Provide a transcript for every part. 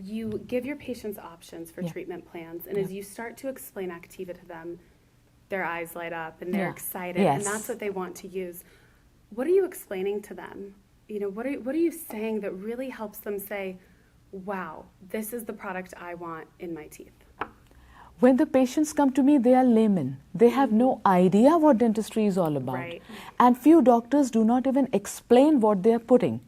you give your patients options for treatment plans, and as you start to explain ACTIVA to them, their eyes light up and they're excited, and that's what they want to use. What are you explaining to them? You know, what are you saying that really helps them say, wow, this is the product I want in my teeth? When the patients come to me, they are laymen. They have no idea what dentistry is all about. Right. And few doctors do not even explain what they are putting.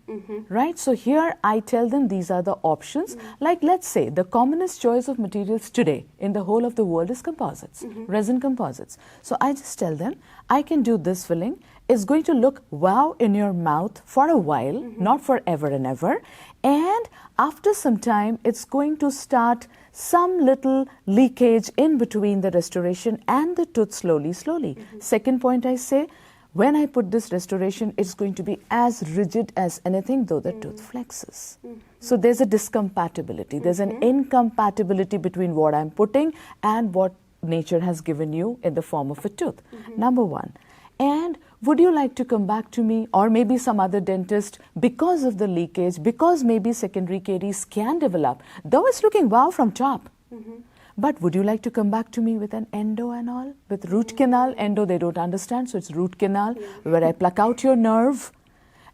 Right? So here I tell them these are the options. Like let's say the commonest choice of materials today in the whole of the world is composites, resin composites. So I just tell them, I can do this filling. It's going to look wow in your mouth for a while, not forever and ever. And after some time, it's going to start some little leakage in between the restoration and the tooth slowly. Second point I say, when I put this restoration, it's going to be as rigid as anything, though the tooth flexes. So there's a discompatibility. There's an incompatibility between what I'm putting and what nature has given you in the form of a tooth. Number one. And would you like to come back to me, or maybe some other dentist, because of the leakage, because maybe secondary caries can develop, though it's looking wow from top. But would you like to come back to me with an endo and all? With root canal? Endo they don't understand, so it's root canal, where I pluck out your nerve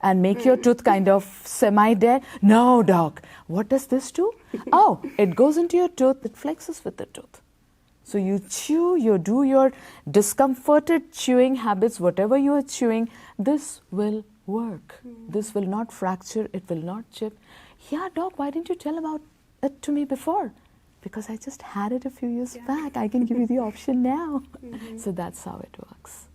and make your tooth kind of semi-dead. No, doc. What does this do? Oh, it goes into your tooth, it flexes with the tooth. So you chew, you do your discomforted chewing habits, whatever you are chewing, this will work. This will not fracture, it will not chip. Yeah, doc, why didn't you tell about it to me before? Because I just had it a few years back. I can give you the option now. So that's how it works.